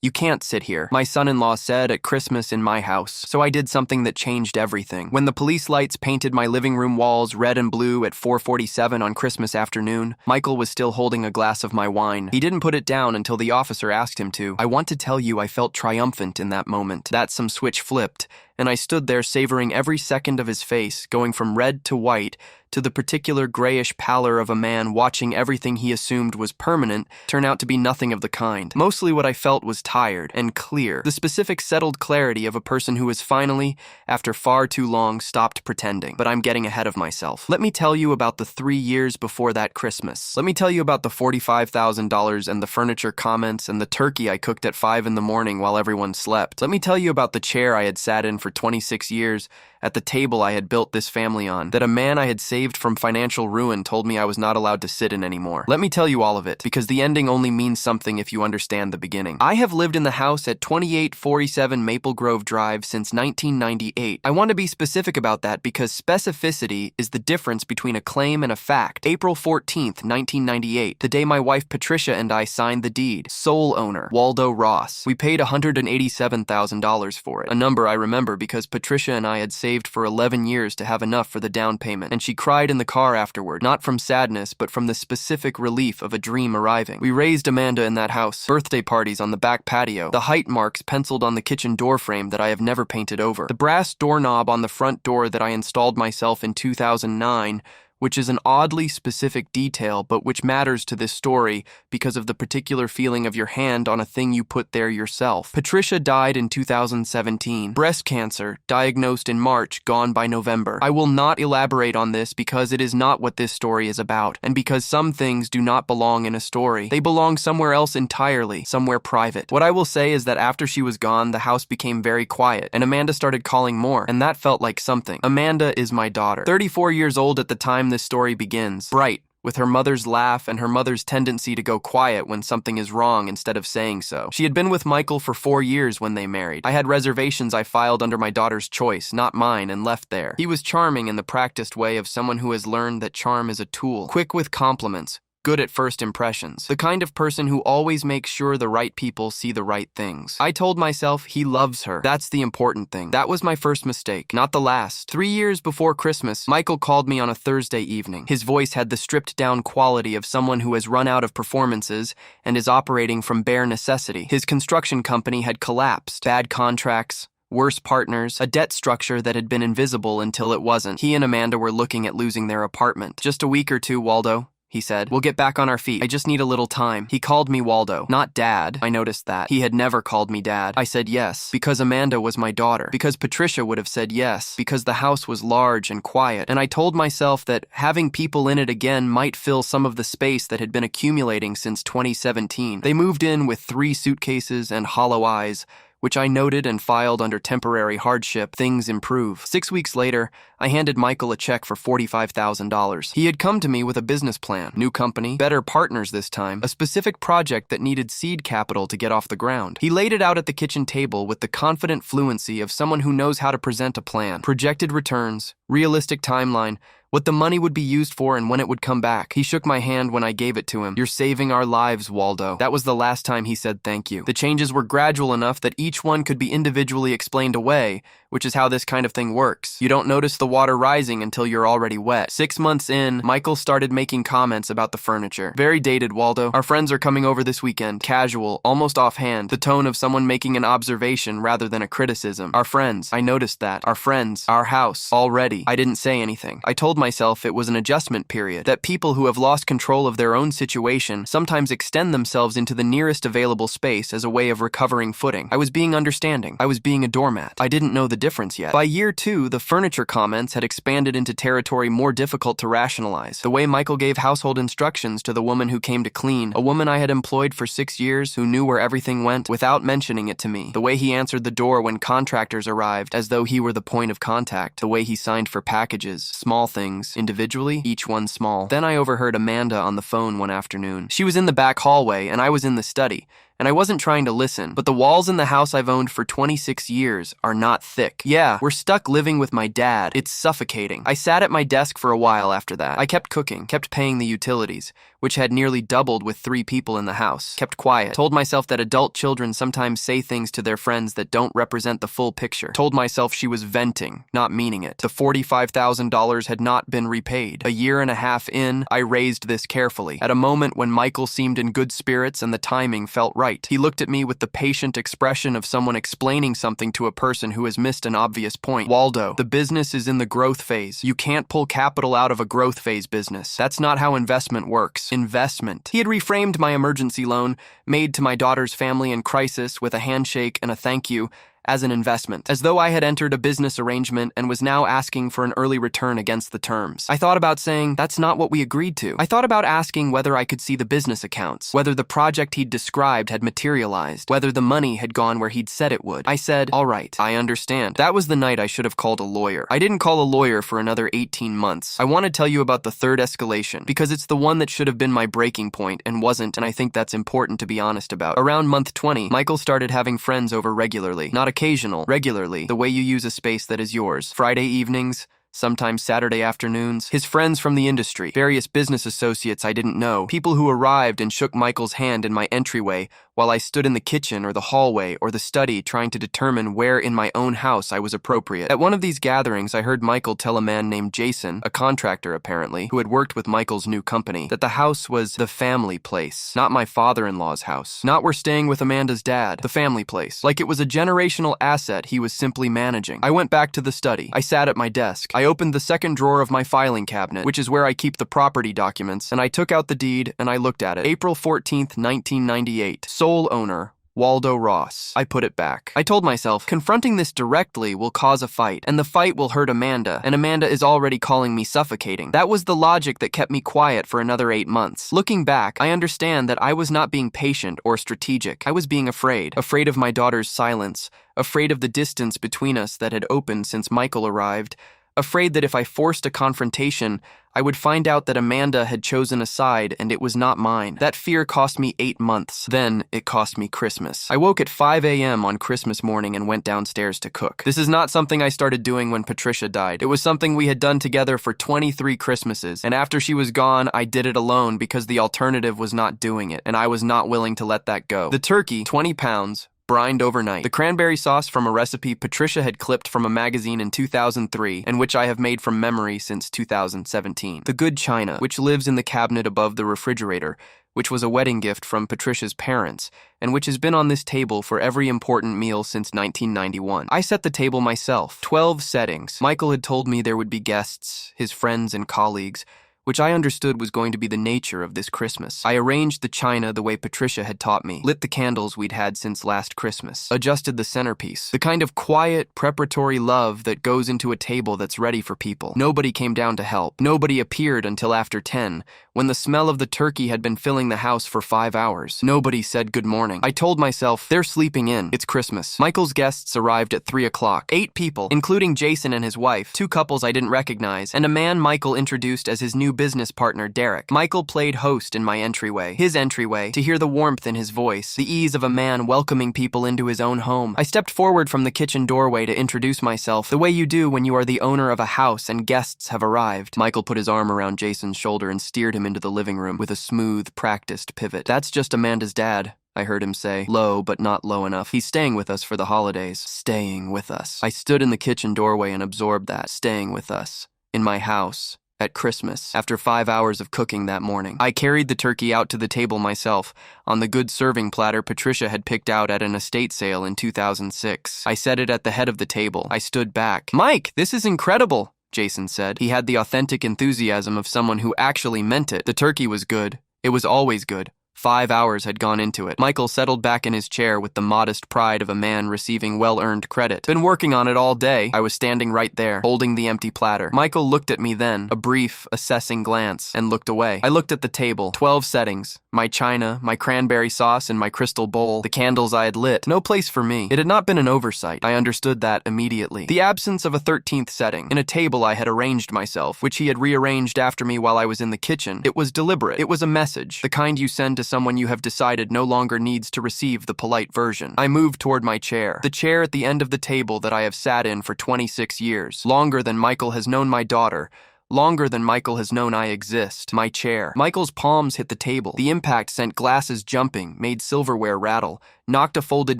"You can't sit here," my son-in-law said at Christmas in my house. So I did something that changed everything. When the police lights painted my living room walls red and blue at 4:47 on Christmas afternoon, Michael was still holding a glass of my wine. He didn't put it down until the officer asked him to. I want to tell you I felt triumphant in that moment. That some switch flipped, and I stood there savoring every second of his face, going from red to white, to the particular grayish pallor of a man watching everything he assumed was permanent turn out to be nothing of the kind. Mostly what I felt was tired and clear, the specific settled clarity of a person who has finally, after far too long, stopped pretending. But I'm getting ahead of myself. Let me tell you about the 3 years before that Christmas. Let me tell you about the $45,000 and the furniture comments and the turkey I cooked at 5 in the morning while everyone slept. Let me tell you about the chair I had sat in for 26 years, at the table I had built this family on, that a man I had saved from financial ruin told me I was not allowed to sit in anymore. Let me tell you all of it, because the ending only means something if you understand the beginning. I have lived in the house at 2847 Maple Grove Drive since 1998. I want to be specific about that because specificity is the difference between a claim and a fact. April 14th, 1998, the day my wife Patricia and I signed the deed. Sole owner, Waldo Ross. We paid $187,000 for it, a number I remember because Patricia and I had saved for 11 years to have enough for the down payment, and she cried in the car afterward, not from sadness, but from the specific relief of a dream arriving. We raised Amanda in that house, birthday parties on the back patio, the height marks penciled on the kitchen door frame that I have never painted over, the brass doorknob on the front door that I installed myself in 2009, which is an oddly specific detail, but which matters to this story because of the particular feeling of your hand on a thing you put there yourself. Patricia died in 2017. Breast cancer, diagnosed in March, gone by November. I will not elaborate on this because it is not what this story is about, and because some things do not belong in a story. They belong somewhere else entirely, somewhere private. What I will say is that after she was gone, the house became very quiet, and Amanda started calling more, and that felt like something. Amanda is my daughter, 34 years old at the time this story begins. Bright, with her mother's laugh and her mother's tendency to go quiet when something is wrong instead of saying so. She had been with Michael for 4 years when they married. I had reservations I filed under my daughter's choice, not mine, and left there. He was charming in the practiced way of someone who has learned that charm is a tool. Quick with compliments. Good at first impressions. The kind of person who always makes sure the right people see the right things. I told myself he loves her. That's the important thing. That was my first mistake, not the last. 3 years before Christmas, Michael called me on a Thursday evening. His voice had the stripped-down quality of someone who has run out of performances and is operating from bare necessity. His construction company had collapsed. Bad contracts, worse partners, a debt structure that had been invisible until it wasn't. He and Amanda were looking at losing their apartment. "Just a week or two, Waldo," he said. "We'll get back on our feet. I just need a little time." He called me Waldo, not Dad. I noticed that. He had never called me Dad. I said yes, because Amanda was my daughter, because Patricia would have said yes, because the house was large and quiet, and I told myself that having people in it again might fill some of the space that had been accumulating since 2017. They moved in with 3 suitcases and hollow eyes, which I noted and filed under temporary hardship. Things improve. 6 weeks later, I handed Michael a check for $45,000. He had come to me with a business plan, new company, better partners this time, a specific project that needed seed capital to get off the ground. He laid it out at the kitchen table with the confident fluency of someone who knows how to present a plan. Projected returns, realistic timeline, what the money would be used for and when it would come back. He shook my hand when I gave it to him. "You're saving our lives, Waldo." That was the last time he said thank you. The changes were gradual enough that each one could be individually explained away, which is how this kind of thing works. You don't notice the water rising until you're already wet. 6 months in, Michael started making comments about the furniture. "Very dated, Waldo. Our friends are coming over this weekend." Casual, almost offhand, the tone of someone making an observation rather than a criticism. "Our friends." I noticed that. "Our friends. Our house. Already." I didn't say anything. I told myself it was an adjustment period, that people who have lost control of their own situation sometimes extend themselves into the nearest available space as a way of recovering footing. I was being understanding. I was being a doormat. I didn't know the difference yet. By year 2, the furniture comments had expanded into territory more difficult to rationalize. The way Michael gave household instructions to the woman who came to clean, a woman I had employed for 6 years who knew where everything went without mentioning it to me. The way he answered the door when contractors arrived as though he were the point of contact. The way he signed for packages, small things, individually, each one small. Then I overheard Amanda on the phone one afternoon. She was in the back hallway and I was in the study, and I wasn't trying to listen, but the walls in the house I've owned for 26 years are not thick. Yeah, we're stuck living with my dad. It's suffocating. I sat at my desk for a while after that. I kept cooking, kept paying the utilities. which had nearly doubled with 3 people in the house. Kept quiet. Told myself that adult children sometimes say things to their friends that don't represent the full picture. Told myself she was venting, not meaning it. The $45,000 had not been repaid. A year and a half in, I raised this carefully. At a moment when Michael seemed in good spirits and the timing felt right. He looked at me with the patient expression of someone explaining something to a person who has missed an obvious point. Waldo, the business is in the growth phase. You can't pull capital out of a growth phase business. That's not how investment works. Investment. He had reframed my emergency loan, made to my daughter's family in crisis with a handshake and a thank you, as an investment, as though I had entered a business arrangement and was now asking for an early return against the terms. I thought about saying, that's not what we agreed to. I thought about asking whether I could see the business accounts, whether the project he'd described had materialized, whether the money had gone where he'd said it would. I said, all right, I understand. That was the night I should have called a lawyer. I didn't call a lawyer for another 18 months. I want to tell you about the third escalation, because it's the one that should have been my breaking point and wasn't, and I think that's important to be honest about. Around month 20, Michael started having friends over regularly. Not occasional, regularly, the way you use a space that is yours. Friday evenings, sometimes Saturday afternoons. His friends from the industry, various business associates I didn't know, people who arrived and shook Michael's hand in my entryway while I stood in the kitchen or the hallway or the study trying to determine where in my own house I was appropriate. At one of these gatherings, I heard Michael tell a man named Jason, a contractor apparently, who had worked with Michael's new company, that the house was the family place, not my father-in-law's house. Not we're staying with Amanda's dad, the family place. Like it was a generational asset he was simply managing. I went back to the study. I sat at my desk. I opened the second drawer of my filing cabinet, which is where I keep the property documents, and I took out the deed and I looked at it. April 14th, 1998. Sole owner, Waldo Ross. I put it back. I told myself, confronting this directly will cause a fight, and the fight will hurt Amanda, and Amanda is already calling me suffocating. That was the logic that kept me quiet for another 8 months. Looking back, I understand that I was not being patient or strategic. I was being afraid. Afraid of my daughter's silence. Afraid of the distance between us that had opened since Michael arrived. Afraid that if I forced a confrontation, I would find out that Amanda had chosen a side and it was not mine. That fear cost me 8 months. Then it cost me Christmas. I woke at 5 a.m. on Christmas morning and went downstairs to cook. This is not something I started doing when Patricia died. It was something we had done together for 23 Christmases, and after she was gone, I did it alone because the alternative was not doing it, and I was not willing to let that go. The turkey, 20 pounds, brined overnight. The cranberry sauce from a recipe Patricia had clipped from a magazine in 2003 and which I have made from memory since 2017. The good china, which lives in the cabinet above the refrigerator, which was a wedding gift from Patricia's parents, and which has been on this table for every important meal since 1991. I set the table myself. 12 settings. Michael had told me there would be guests, his friends and colleagues, which I understood was going to be the nature of this Christmas. I arranged the china the way Patricia had taught me, lit the candles we'd had since last Christmas, adjusted the centerpiece, the kind of quiet, preparatory love that goes into a table that's ready for people. Nobody came down to help. Nobody appeared until after 10, when the smell of the turkey had been filling the house for 5 hours. Nobody said good morning. I told myself, they're sleeping in. It's Christmas. Michael's guests arrived at 3 o'clock. 8 people, including Jason and his wife, 2 couples I didn't recognize, and a man Michael introduced as his new business partner, Derek. Michael played host in my entryway, his entryway, to hear the warmth in his voice, the ease of a man welcoming people into his own home. I stepped forward from the kitchen doorway to introduce myself, the way you do when you are the owner of a house and guests have arrived. Michael put his arm around Jason's shoulder and steered him into the living room with a smooth, practiced pivot. That's just Amanda's dad, I heard him say, low but not low enough. He's staying with us for the holidays. Staying with us. I stood in the kitchen doorway and absorbed that. Staying with us. In my house. At Christmas, after 5 hours of cooking that morning. I carried the turkey out to the table myself, on the good serving platter Patricia had picked out at an estate sale in 2006. I set it at the head of the table. I stood back. Mike, this is incredible, Jason said. He had the authentic enthusiasm of someone who actually meant it. The turkey was good. It was always good. 5 hours had gone into it. Michael settled back in his chair with the modest pride of a man receiving well-earned credit. Been working on it all day. I was standing right there, holding the empty platter. Michael looked at me then, a brief, assessing glance, and looked away. I looked at the table. 12 settings. My china, my cranberry sauce in my crystal bowl, the candles I had lit. No place for me. It had not been an oversight. I understood that immediately. The absence of a 13th setting. In a table I had arranged myself, which he had rearranged after me while I was in the kitchen. It was deliberate. It was a message. The kind you send to someone you have decided no longer needs to receive the polite version. I moved toward my chair. The chair at the end of the table that I have sat in for 26 years. Longer than Michael has known my daughter. Longer than Michael has known I exist. My chair. Michael's palms hit the table. The impact sent glasses jumping, made silverware rattle, knocked a folded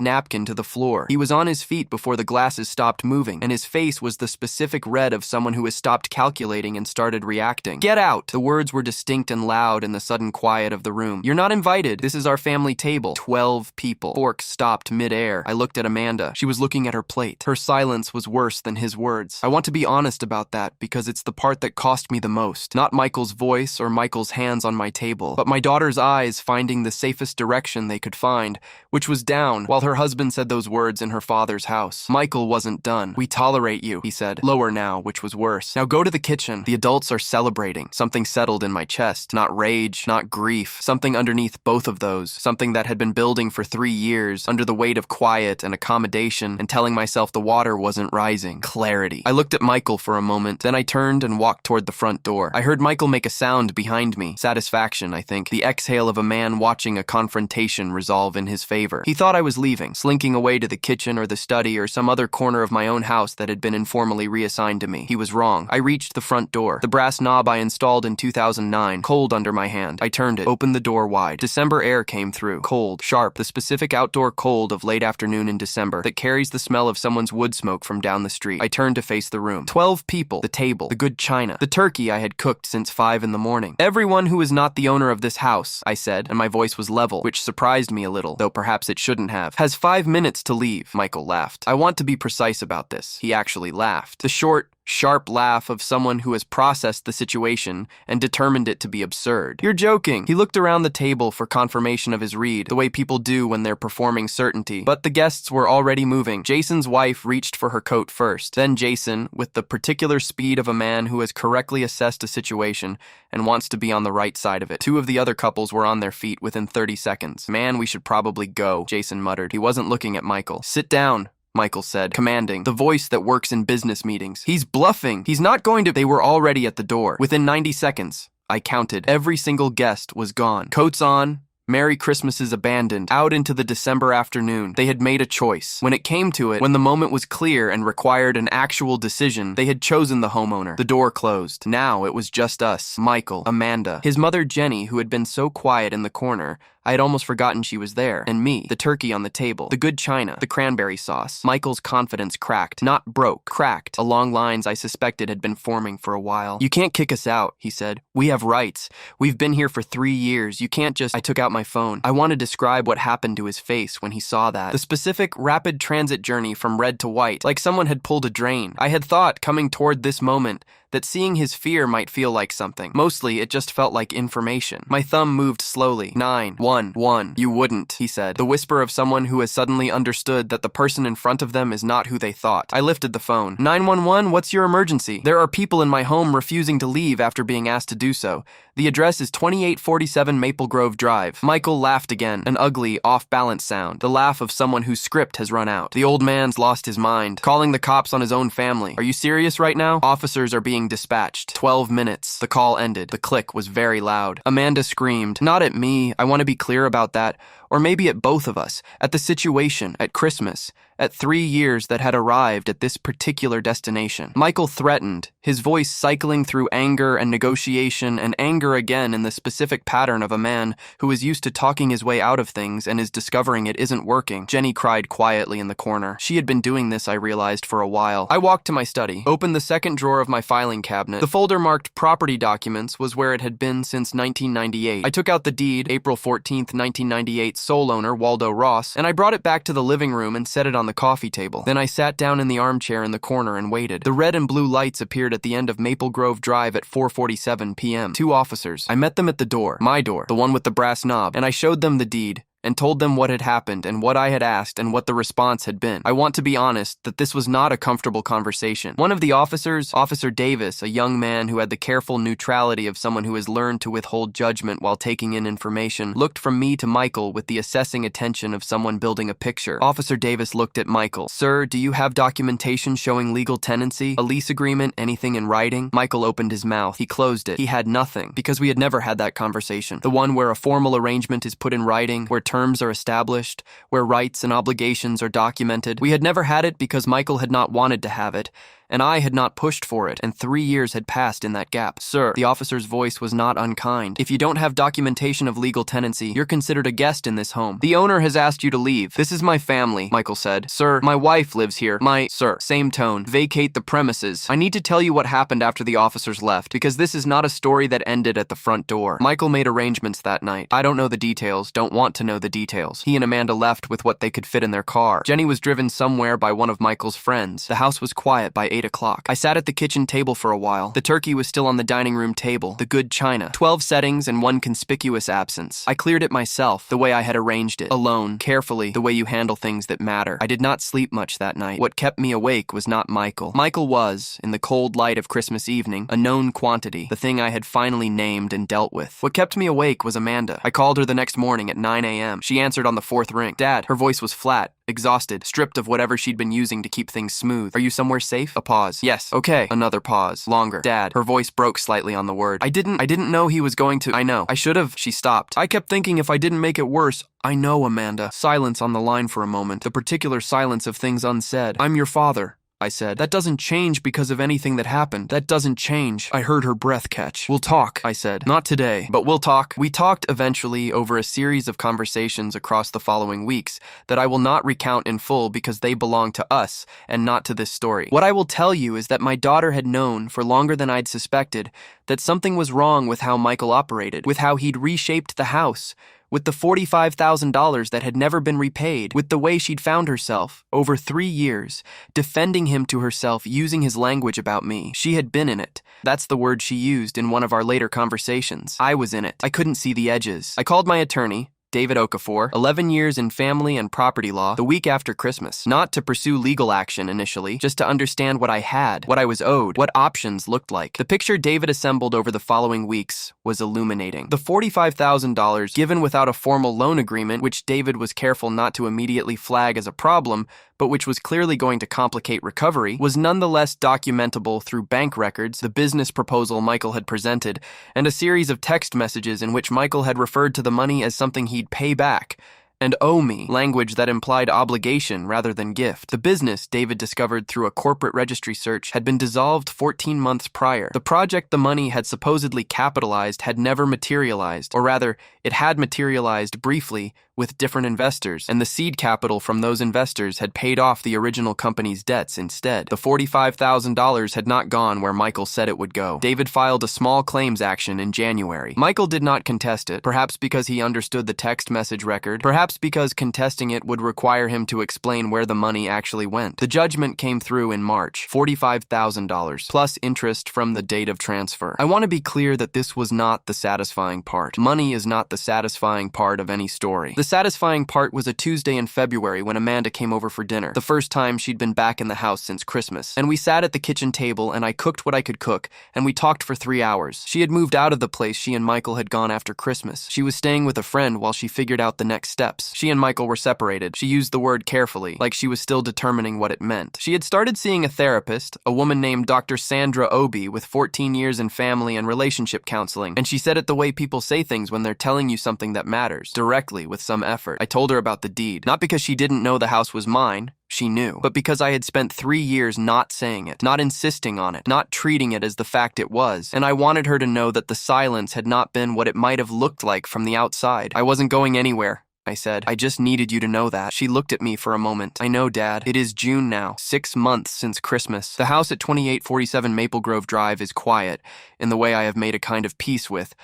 napkin to the floor. He was on his feet before the glasses stopped moving, and his face was the specific red of someone who has stopped calculating and started reacting. "Get out!" The words were distinct and loud in the sudden quiet of the room. "You're not invited. This is our family table." 12 people. Forks stopped mid-air. I looked at Amanda. She was looking at her plate. Her silence was worse than his words. I want to be honest about that because it's the part that cost me the most. Not Michael's voice or Michael's hands on my table, but my daughter's eyes finding the safest direction they could find, which was down, while her husband said those words in her father's house. Michael wasn't done. "We tolerate you," he said, lower now, which was worse. "Now go to the kitchen. The adults are celebrating." Something settled in my chest. Not rage, not grief. Something underneath both of those. Something that had been building for 3 years, under the weight of quiet and accommodation, and telling myself the water wasn't rising. Clarity. I looked at Michael for a moment, then I turned and walked toward the front door. I heard Michael make a sound behind me. Satisfaction, I think. The exhale of a man watching a confrontation resolve in his favor. He thought I was leaving, slinking away to the kitchen or the study or some other corner of my own house that had been informally reassigned to me. He was wrong. I reached the front door. The brass knob I installed in 2009, cold under my hand. I turned it, opened the door wide. December air came through. Cold, sharp, the specific outdoor cold of late afternoon in December that carries the smell of someone's wood smoke from down the street. I turned to face the room. 12 people, the table, the good china, the turkey I had cooked since 5 in the morning. "Everyone who is not the owner of this house," I said, and my voice was level, which surprised me a little, though perhaps it shouldn't have, "has 5 minutes to leave." Michael laughed. I want to be precise about this. He actually laughed. The short, sharp laugh of someone who has processed the situation and determined it to be absurd. "You're joking." He looked around the table for confirmation of his read, the way people do when they're performing certainty. But the guests were already moving. Jason's wife reached for her coat first. Then Jason, with the particular speed of a man who has correctly assessed a situation and wants to be on the right side of it. 2 of the other couples were on their feet within 30 seconds. "Man, we should probably go," Jason muttered. He wasn't looking at Michael. "Sit down," Michael said, commanding, the voice that works in business meetings. "He's bluffing. He's not going to—" They were already at the door. Within 90 seconds, I counted. Every single guest was gone. Coats on, Merry Christmases abandoned, out into the December afternoon. They had made a choice. When it came to it, when the moment was clear and required an actual decision, they had chosen the homeowner. The door closed. Now it was just us. Michael, Amanda, his mother Jenny, who had been so quiet in the corner, I had almost forgotten she was there, and me, the turkey on the table, the good china, the cranberry sauce. Michael's confidence cracked. Not broke, cracked, along lines I suspected had been forming for a while. "You can't kick us out," he said. "We have rights. We've been here for 3 years. You can't just—" I took out my phone. I want to describe what happened to his face when he saw that. The specific, rapid transit journey from red to white, like someone had pulled a drain. I had thought, coming toward this moment, that seeing his fear might feel like something. Mostly, it just felt like information. My thumb moved slowly. 911. "You wouldn't," he said. The whisper of someone who has suddenly understood that the person in front of them is not who they thought. I lifted the phone. 911, what's your emergency? There are people in my home refusing to leave after being asked to do so. The address is 2847 Maple Grove Drive. Michael laughed again, an ugly, off-balance sound. The laugh of someone whose script has run out. The old man's lost his mind, calling the cops on his own family. "Are you serious right now? Officers are being dispatched." 12 minutes. The call ended. The click was very loud. Amanda screamed. Not at me. I want to be clear about that. Or maybe at both of us. At the situation. At Christmas. At 3 years that had arrived at this particular destination. Michael threatened, his voice cycling through anger and negotiation and anger again in the specific pattern of a man who is used to talking his way out of things and is discovering it isn't working. Jenny cried quietly in the corner. She had been doing this, I realized, for a while. I walked to my study, opened the second drawer of my filing cabinet. The folder marked property documents was where it had been since 1998. I took out the deed, April 14th, 1998, sole owner Waldo Ross, and I brought it back to the living room and set it on the coffee table. Then I sat down in the armchair in the corner and waited. The red and blue lights appeared at the end of Maple Grove Drive at 4:47 p.m. 2 officers. I met them at the door, my door, the one with the brass knob, and I showed them the deed and told them what had happened and what I had asked and what the response had been. I want to be honest that this was not a comfortable conversation. One of the officers, Officer Davis, a young man who had the careful neutrality of someone who has learned to withhold judgment while taking in information, looked from me to Michael with the assessing attention of someone building a picture. Officer Davis looked at Michael. "Sir, do you have documentation showing legal tenancy? A lease agreement? Anything in writing?" Michael opened his mouth. He closed it. He had nothing, because we had never had that conversation. The one where a formal arrangement is put in writing, where terms are established, where rights and obligations are documented. We had never had it because Michael had not wanted to have it, and I had not pushed for it, and 3 years had passed in that gap. Sir, the officer's voice was not unkind. If you don't have documentation of legal tenancy, you're considered a guest in this home. The owner has asked you to leave. This is my family, Michael said. Sir, my wife lives here. Sir, same tone. Vacate the premises. I need to tell you what happened after the officers left, because this is not a story that ended at the front door. Michael made arrangements that night. I don't know the details, don't want to know the details. He and Amanda left with what they could fit in their car. Jenny was driven somewhere by one of Michael's friends. The house was quiet by 8 o'clock. I sat at the kitchen table for a while. The turkey was still on the dining room table, the good china. 12 settings and one conspicuous absence. I cleared it myself, the way I had arranged it. Alone, carefully, the way you handle things that matter. I did not sleep much that night. What kept me awake was not Michael. Michael was, in the cold light of Christmas evening, a known quantity, the thing I had finally named and dealt with. What kept me awake was Amanda. I called her the next morning at 9 a.m. She answered on the 4th ring. Dad, her voice was flat, exhausted, stripped of whatever she'd been using to keep things smooth. Are you somewhere safe? A pause. Yes. Okay. Another pause. Longer. Dad, her voice broke slightly on the word. I didn't know he was going to. I know. I should have. She stopped. I kept thinking if I didn't make it worse. I know, Amanda. Silence on the line for a moment. The particular silence of things unsaid. I'm your father, I said. That doesn't change because of anything that happened. That doesn't change. I heard her breath catch. We'll talk, I said. Not today, but we'll talk. We talked eventually over a series of conversations across the following weeks that I will not recount in full because they belong to us and not to this story. What I will tell you is that my daughter had known for longer than I'd suspected that something was wrong with how Michael operated, with how he'd reshaped the house, with the $45,000 that had never been repaid, with the way she'd found herself, over 3 years, defending him to herself using his language about me. She had been in it. That's the word she used in one of our later conversations. I was in it. I couldn't see the edges. I called my attorney, David Okafor, 11 years in family and property law, the week after Christmas. Not to pursue legal action initially, just to understand what I had, what I was owed, what options looked like. The picture David assembled over the following weeks was illuminating. The $45,000 given without a formal loan agreement, which David was careful not to immediately flag as a problem, but which was clearly going to complicate recovery, was nonetheless documentable through bank records, the business proposal Michael had presented, and a series of text messages in which Michael had referred to the money as something he'd pay back and owe me, language that implied obligation rather than gift. The business, David discovered through a corporate registry search, had been dissolved 14 months prior. The project the money had supposedly capitalized had never materialized, or rather, it had materialized briefly with different investors, and the seed capital from those investors had paid off the original company's debts instead. The $45,000 had not gone where Michael said it would go. David filed a small claims action in January. Michael did not contest it, perhaps because he understood the text message record, perhaps because contesting it would require him to explain where the money actually went. The judgment came through in March, $45,000, plus interest from the date of transfer. I want to be clear that this was not the satisfying part. Money is not the satisfying part of any story. The satisfying part was a Tuesday in February when Amanda came over for dinner, the first time she'd been back in the house since Christmas. And we sat at the kitchen table and I cooked what I could cook, and we talked for 3 hours. She had moved out of the place she and Michael had gone after Christmas. She was staying with a friend while she figured out the next steps. She and Michael were separated. She used the word carefully, like she was still determining what it meant. She had started seeing a therapist, a woman named Dr. Sandra Obi with 14 years in family and relationship counseling, and she said it the way people say things when they're telling you something that matters, directly, with some effort. I told her about the deed, not because she didn't know the house was mine, she knew, but because I had spent 3 years not saying it, not insisting on it, not treating it as the fact it was, and I wanted her to know that the silence had not been what it might have looked like from the outside. I wasn't going anywhere, I said. I just needed you to know that. She looked at me for a moment. I know, Dad. It is June now, 6 months since Christmas. The house at 2847 Maple Grove Drive is quiet, in the way I have made a kind of peace with.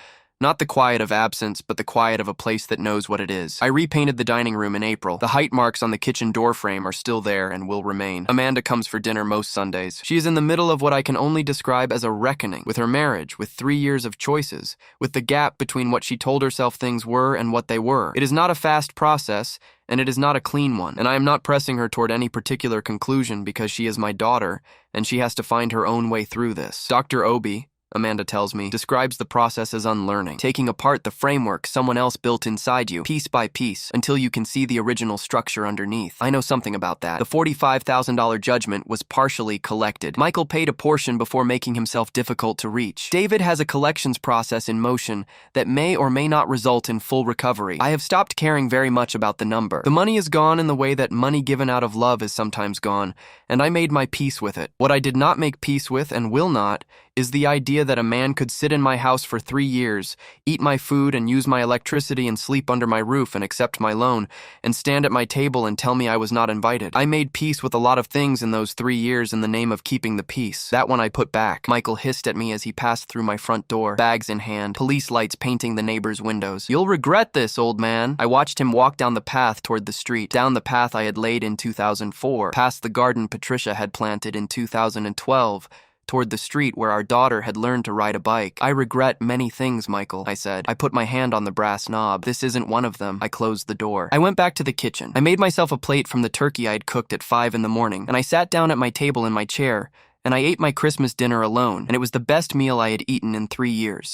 Not the quiet of absence, but the quiet of a place that knows what it is. I repainted the dining room in April. The height marks on the kitchen door frame are still there and will remain. Amanda comes for dinner most Sundays. She is in the middle of what I can only describe as a reckoning, with her marriage, with 3 years of choices, with the gap between what she told herself things were and what they were. It is not a fast process, and it is not a clean one, and I am not pressing her toward any particular conclusion because she is my daughter, and she has to find her own way through this. Dr. Obi, Amanda tells me, describes the process as unlearning, taking apart the framework someone else built inside you, piece by piece, until you can see the original structure underneath. I know something about that. The $45,000 judgment was partially collected. Michael paid a portion before making himself difficult to reach. David has a collections process in motion that may or may not result in full recovery. I have stopped caring very much about the number. The money is gone in the way that money given out of love is sometimes gone, and I made my peace with it. What I did not make peace with, and will not, is the idea that a man could sit in my house for 3 years, eat my food and use my electricity and sleep under my roof and accept my loan, and stand at my table and tell me I was not invited. I made peace with a lot of things in those 3 years in the name of keeping the peace. That one I put back. Michael hissed at me as he passed through my front door, bags in hand, police lights painting the neighbors' windows. "You'll regret this, old man." I watched him walk down the path toward the street, down the path I had laid in 2004, past the garden Patricia had planted in 2012, toward the street where our daughter had learned to ride a bike. "I regret many things, Michael," I said. I put my hand on the brass knob. "This isn't one of them." I closed the door. I went back to the kitchen. I made myself a plate from the turkey I had cooked at 5 in the morning, and I sat down at my table in my chair, and I ate my Christmas dinner alone, and it was the best meal I had eaten in 3 years.